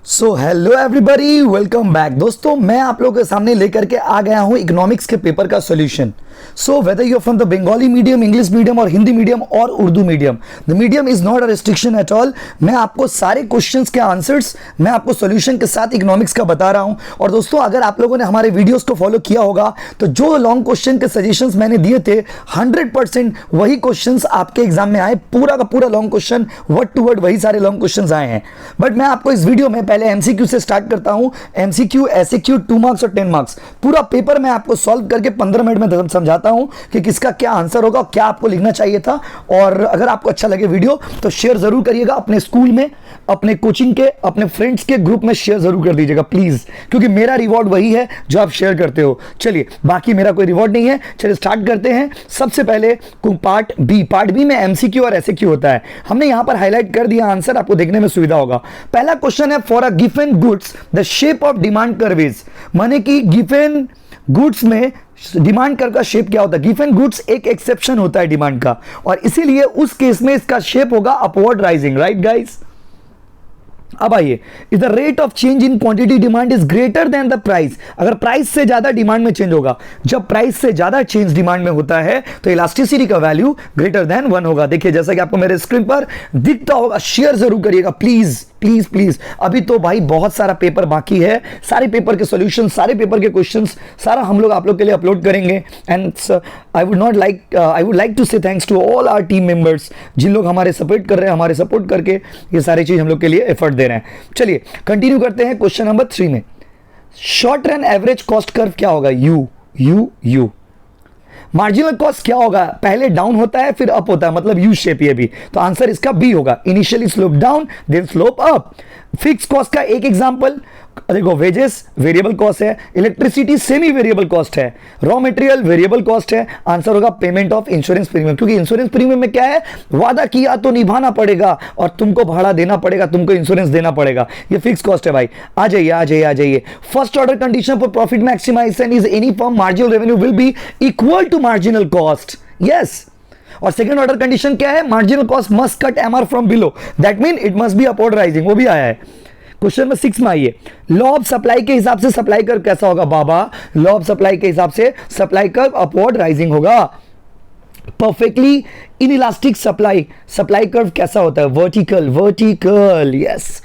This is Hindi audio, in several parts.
So hello everybody, welcome back. दोस्तों, मैं आप लोगों के सामने लेकर के आ गया हूं इकोनॉमिक्स के पेपर का solution. So whether you are from the Bengali medium, English medium और हिंदी मीडियम और Urdu medium, the medium is not a restriction at all. मैं आपको सारे क्वेश्चंस के आंसर्स मैं आपको सॉल्यूशन के साथ इकोनॉमिक्स का बता रहा हूं। और दोस्तों, अगर आप लोगों ने हमारे वीडियोस को फॉलो किया होगा तो जो लॉन्ग क्वेश्चन के सजेशंस मैंने दिए थे 100% वही क्वेश्चंस आपके एग्जाम में आए। पूरा का पूरा long question word to word वही सारे लॉन्ग क्वेश्चंस आए हैं। बट मैं आपको इस वीडियो में पहले एमसीक्यू से स्टार्ट करता हूं। एमसीक्यू, एसएक्यू, 2 मार्क्स और 10 मार्क्स पूरा पेपर मैं आपको सॉल्व करके 15 मिनट में समझाता हूं कि किसका क्या आंसर होगा, क्या आपको लिखना चाहिए था। और अगर आपको अच्छा लगे वीडियो तो शेयर जरूर करिएगा अपने स्कूल में, अपने कोचिंग के, अपने फ्रेंड्स के ग्रुप में शेयर जरूर कर दीजिएगा प्लीज, क्योंकि मेरा रिवॉर्ड वही है जो आप शेयर करते हो। चलिए, बाकी मेरा कोई रिवॉर्ड नहीं है। चलिए स्टार्ट करते हैं। सबसे पहले पार्ट बी में एमसीक्यू और एसएक्यू होता है। हमने यहां पर हाईलाइट कर दिया आंसर, आपको देखने में सुविधा होगा। पहला क्वेश्चन है, for a given goods the shape of demand curve is, माने कि गिवन गुड्स में डिमांड कर्व का शेप क्या होता है। गिवन गुड्स एक एक्सेप्शन होता है डिमांड का, और इसीलिए उस केस में इसका शेप होगा अपवर्ड राइजिंग, राइट गाइस। अब आइए, if the rate of change in quantity demand is greater than the price, अगर प्राइस से ज्यादा डिमांड में चेंज होगा, जब प्राइस से ज्यादा चेंज डिमांड में होता है तो इलास्टिसिटी का वैल्यू ग्रेटर देन 1 होगा। देखिए, जैसा कि आपको मेरे स्क्रीन पर दिखता होगा, शेयर जरूर करिएगा प्लीज प्लीज प्लीज। अभी तो भाई बहुत सारा पेपर बाकी है, सारे पेपर के सॉल्यूशन, सारे पेपर के क्वेश्चंस, सारा हम लोग आप लोग के लिए अपलोड करेंगे। And I would like to say thanks to all our team members, जिन लोग हमारे सपोर्ट कर रहे हैं, हमारे सपोर्ट करके ये सारी चीज हम लोग के लिए एफर्ट दे रहे हैं। चलिए कंटिन्यू करते हैं क्वेश्चन नंबर 3 में। Short run average cost curve क्या होगा? यू। मार्जिनल कॉस्ट क्या होगा? पहले डाउन होता है फिर अप होता है, मतलब यू शेप। ये भी तो आंसर इसका बी होगा, initially slope down then slope up. Fix cost का एक एग्जांपल देखो, वेजेस वेरिएबल कॉस्ट है, इलेक्ट्रिसिटी सेमी वेरिएबल कॉस्ट है, रॉ मटेरियल वेरिएबल कॉस्ट है। आंसर होगा पेमेंट ऑफ इंश्योरेंस प्रीमियम, क्योंकि इंश्योरेंस प्रीमियम में क्या है, वादा किया तो निभाना पड़ेगा और तुमको भाड़ा देना पड़ेगा, तुमको इंश्योरेंस देना पड़ेगा। ये फिक्स कॉस्ट है भाई। आ जाइए। First order condition for profit maximisation is any form marginal revenue will be equal to marginal cost, yes. और सेकंड ऑर्डर कंडीशन क्या है? Marginal cost must cut MR from below, that mean it must be upward rising, वो भी आया है। क्वेश्चन नंबर 6 में आइए, लॉ ऑफ सप्लाई के हिसाब से सप्लाई कर्व कैसा होगा? बाबा, लॉ ऑफ सप्लाई के हिसाब से सप्लाई कर्व अपवर्ड राइजिंग होगा। परफेक्टली इनइलास्टिक सप्लाई कर्व कैसा होता है? Vertical, yes.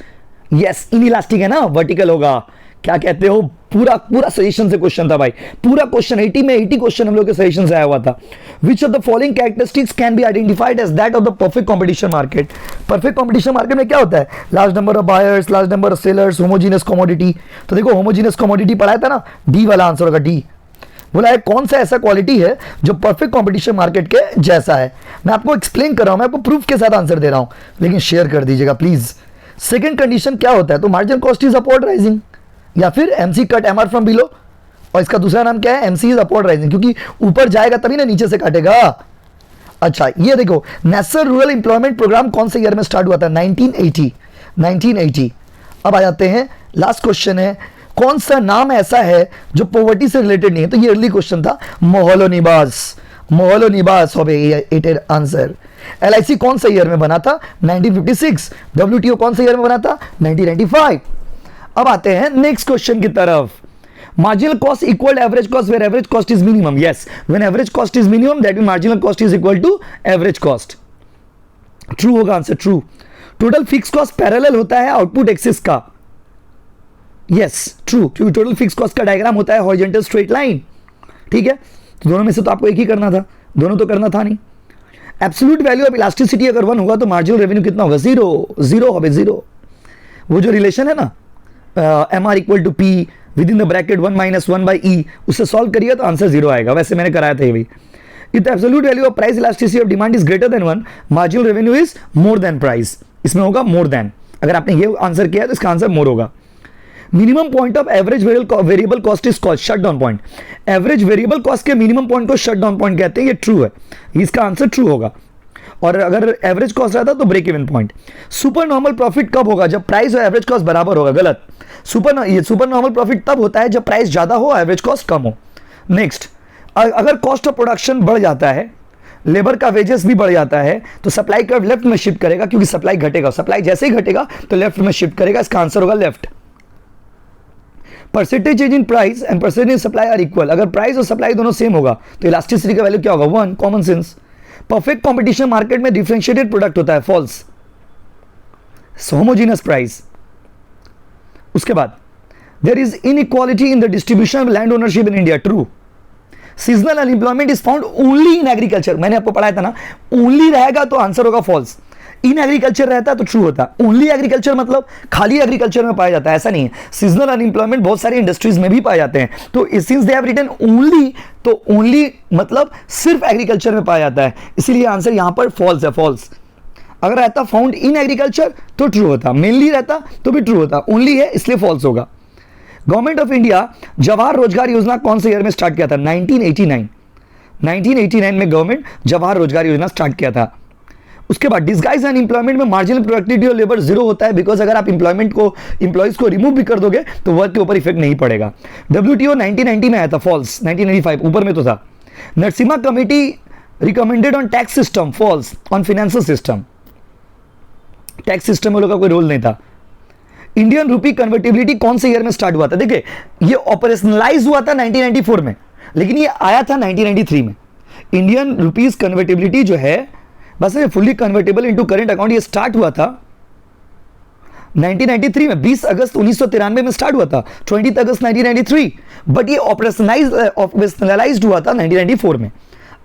इनइलास्टिक है ना, वर्टिकल होगा। क्या कहते हो? पूरा सजेशन से क्वेश्चन था भाई, पूरा क्वेश्चन 80 में 80 क्वेश्चन हम लोग के सजेशन से आया हुआ था। Which of the following characteristics can be identified as that of the perfect competition market? Perfect competition market में क्या होता है? Large number of buyers, large number of sellers, homogeneous commodity. तो देखो, होमोजीनियस कमोडिटी पढ़ाया था ना, डी वाला आंसर होगा, डी। बोला है कौन सा ऐसा क्वालिटी है जो परफेक्ट कंपटीशन मार्केट के जैसा है। मैं आपको एक्सप्लेन कर रहा हूं, मैं आपको प्रूफ के साथ आंसर दे रहा हूं, लेकिन शेयर कर दीजिएगा प्लीज। सेकेंड कंडीशन क्या होता है? तो marginal cost is upward rising, या फिर MC cut MR from below, और इसका दूसरा नाम क्या है? एमसी इज अपवर्ड राइजिंग, क्योंकि ऊपर जाएगा तभी ना नीचे से काटेगा। अच्छा, ये देखो, नेशनल रूरल एम्प्लॉयमेंट प्रोग्राम कौन से ईयर में स्टार्ट हुआ था? 1980। अब आ जाते हैं, लास्ट क्वेश्चन है, कौन सा नाम ऐसा है जो पॉवर्टी से रिलेटेड नहीं है? तो ये अर्ली क्वेश्चन था, मोहलोनिबास हो गया आंसर। एलआईसी कौन सा ईयर में बना था? 1956। डब्ल्यूटीओ कौन सा ईयर में बना था? 1995। अब आते हैं नेक्स्ट क्वेश्चन की तरफ। Marginal cost equal average cost where average cost is minimum, yes. When average cost is minimum that mean marginal cost is equal to average cost. True होगा answer, true. Total fix cost parallel होता है आउटपुट एक्सिस का, यस ट्रू, क्योंकि टोटल फिक्स कॉस्ट का डायग्राम होता है हॉरिजॉन्टल स्ट्रेट लाइन, ठीक है। तो दोनों में से तो आपको एक ही करना था, दोनों तो करना था नहीं। एब्सोल्यूट वैल्यू ऑफ इलास्टिसिटी अगर 1 होगा तो मार्जिनल रेवेन्यू कितना होगा? 0। वो जो रिलेशन है ना, MR equal to P within the bracket 1 - 1 by E, उससे सॉल्व करिए तो आंसर 0 आएगा। वैसे मैंने कराया था ये भी। If the absolute value of price elasticity of demand is greater than 1, marginal revenue is more than price. इसमें होगा मोर देन, अगर आपने ये आंसर किया है तो इसका आंसर मोर होगा। Minimum point of average variable cost is called shut down point. Average variable cost के मिनिमम पॉइंट को शट डाउन पॉइंट कहते हैं, ये ट्रू है, इसका आंसर ट्रू होगा। और अगर एवरेज कॉस्ट रहता तो break even point. Super normal profit कब होगा? जब प्राइस और एवरेज कॉस्ट बराबर होगा, गलत। सुपर नॉर्मल प्रॉफिट तब होता है जब प्राइस ज्यादा हो, एवरेज कॉस्ट कम हो। नेक्स्ट, अगर कॉस्ट ऑफ प्रोडक्शन बढ़ जाता है, लेबर का वेजेस भी बढ़ जाता है तो सप्लाई कर्व लेफ्ट में शिफ्ट करेगा, क्योंकि सप्लाई घटेगा, सप्लाई जैसे ही घटेगा तो लेफ्ट में शिफ्ट करेगा, इसका आंसर होगा left. Percentage change in price and percentage supply are equal, अगर प्राइस और सप्लाई दोनों सेम होगा तो इलास्टिसिटी का वैल्यू क्या होगा 1, common sense. Perfect competition market में डिफरेंशिएटेड प्रोडक्ट होता है, फॉल्स। Homogeneous price. उसके बाद there is inequality in the distribution of land ownership in India, true. Seasonal unemployment is found only in agriculture, मैंने आपको पढ़ाया था ना, ओनली रहेगा तो आंसर होगा फॉल्स, इन एग्रीकल्चर रहता है तो ट्रू होता है। ओनली एग्रीकल्चर मतलब खाली एग्रीकल्चर में पाया जाता है, ऐसा नहीं है। सीजनल अनएम्प्लॉयमेंट बहुत सारी इंडस्ट्रीज में भी पाए जाते हैं, तो since they have written only, तो ओनली मतलब सिर्फ एग्रीकल्चर में पाया जाता है, इसीलिए आंसर यहां पर फॉल्स है, फॉल्स। अगर रहता फाउंड इन एग्रीकल्चर तो ट्रू होता, मेनली रहता तो भी ट्रू होता, ओनली है इसलिए फॉल्स होगा। गवर्नमेंट ऑफ इंडिया जवाहर रोजगार योजना कौन से ईयर में स्टार्ट किया था? 1989। 1989 में गवर्नमेंट जवाहर रोजगार योजना स्टार्ट किया था। उसके बाद डिस्गाइज अनएम्प्लॉयमेंट में मार्जिनल प्रोडक्टिविटी और लेबर जीरो होता है, बिकॉज अगर आप इंप्लॉइज को रिमूव भी कर दोगे तो वर्क के ऊपर इफेक्ट नहीं पड़ेगा। WTO 1990 में आया था, फॉल्स। 1985 ऊपर में तो था। Narasimha committee recommended on tax system, false. On financial system, tax system में लोगों का कोई रोल नहीं था। इंडियन रूपी कन्वर्टिबिलिटी कौन से ईयर में स्टार्ट हुआ था? देखिए ये ऑपरेशनलाइज हुआ था 1994 में, लेकिन ये आया था 1993 में। इंडियन रुपीज कन्वर्टिबिलिटी जो है बस fully convertible into current account, ये स्टार्ट हुआ था 1993 में, 20 अगस्त 1993 में स्टार्ट हुआ था, 20 अगस्त 1993, बट ये ऑपरेशनलाइज्ड हुआ था 1994 में।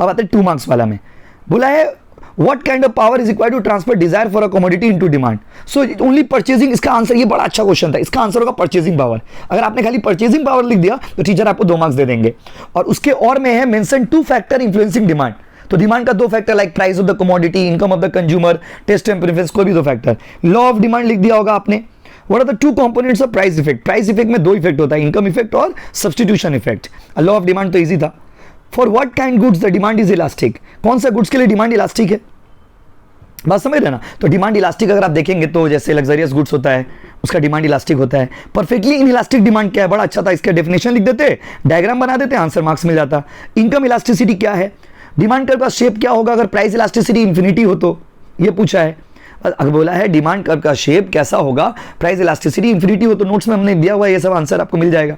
अब आते हैं 2 मार्क्स वाला में, बोला है What kind of power is required to transfer desire for a commodity into demand? So only purchasing, इसका आंसर, ये बड़ा अच्छा क्वेश्चन था, इसका आंसर होगा परचेजिंग पावर। अगर आपने खाली परचेजिंग पावर लिख दिया तो टीचर आपको 2 मार्क्स दे देंगे। और उसके और में है मेंशन 2 फैक्टर इन्फ्लुएंसिंग डिमांड, तो डिमांड का 2 factor like price of the commodity, income of the consumer, taste and preference, कोई भी 2 फैक्टर। लॉ ऑफ डिमांड लिख दिया होगा आपने। What are the 2 components of price effect? Price effect में 2 इफेक्ट होता है, इनकम इफेक्ट और substitution effect. Law of demand तो इजी था। For what kind goods the demand is elastic, कौन सा गुड्स के लिए डिमांड इलास्टिक है? बात समझ रहे ना? तो डिमांड इलास्टिक अगर आप देखेंगे तो जैसे लग्जरियस गुड्स होता है उसका डिमांड इलास्टिक होता है। परफेक्टली इनइलास्टिक डिमांड क्या है? बड़ा अच्छा था, इसका डेफिनेशन लिख देते, डायग्राम बना देते, आंसर मार्क्स मिल जाता। इनकम इलास्टिसिटी क्या है? डिमांड कर्व का शेप क्या होगा अगर प्राइस इलास्टिसिटी इंफिनिटी हो तो, ये पूछा है। अगर बोला है डिमांड कर्व का शेप कैसा होगा प्राइस इलास्टिसिटी इंफिनिटी हो, तो नोट्स में हमने दिया हुआ है, ये सब आंसर आपको मिल जाएगा।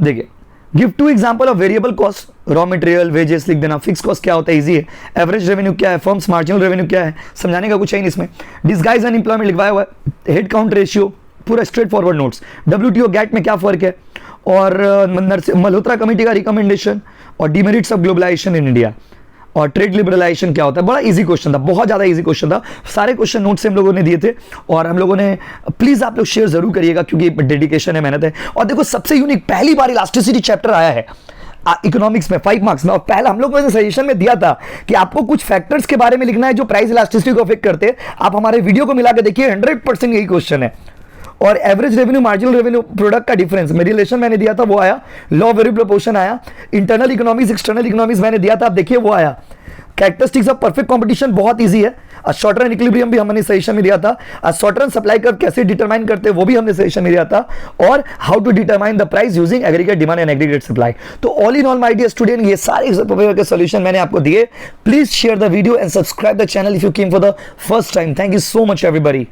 देखिए give 2 example of variable cost, raw material, wages लिख देना। फिक्स कॉस्ट क्या होता है? इजी है। एवरेज रेवेन्यू क्या है? फर्म्स मार्जिनल रेवेन्यू क्या है? समझाने का कुछ है नहीं इसमें। डिस्गाइज अनएम्प्लॉयमेंट लिखवाया हुआ है। हेड काउंट रेशियो, पूरा straightforward notes. WTO GATT में क्या फर्क है, और मल्होत्रा कमेटी का रिकमेंडेशन, और demerits of globalisation in India, और ट्रेड लिबरलाइजेशन क्या होता है। बड़ा इजी क्वेश्चन था, बहुत ज़्यादा इजी क्वेश्चन था। सारे क्वेश्चन नोट से हम लोगों ने दिए थे, और हम लोगों ने, प्लीज़ आप लोग शेयर जरूर करिएगा क्योंकि डेडिकेशन है, मेहनत है। और देखो सबसे यूनिक पहली बार इलास्टिसिटी चैप्टर आया है इकोनॉमिक्स में 5 मार्क्स में, और पहला हम लोगों ने सजेशन में दिया था कि आपको कुछ फैक्टर्स के बारे में लिखना है जो प्राइस इलास्टिसिटी को अफेक्ट करते हैं। आप हमारे वीडियो को मिला के देखिए, 100% यही क्वेश्चन है। और average revenue, marginal revenue, product का डिफरेंस में रिलेशन मैंने दिया था, वो आया। लॉ ऑफ वेरिएबल प्रोपोर्शन आया। इंटरनल इकोनॉमिक्स, एक्सटर्नल इकोनॉमिक्स मैंने दिया था, आप देखिए वो आया। कैरेक्टरिस्टिक्स ऑफ परफेक्ट कंपटीशन बहुत इजी है। शॉर्ट रन इक्विलिब्रियम भी हमने सजेशन में दिया था। शॉर्ट रन सप्लाई कर्व कैसे डिटरमाइन करते हैं वो भी हमने सजेशन में दिया था। और how to determine the price using aggregate demand and aggregate supply. तो all in all my dear student, ये सारे पेपर के सॉल्यूशन मैंने आपको दिए। Please share the video and subscribe the channel if you came for the first time. Thank you so much everybody.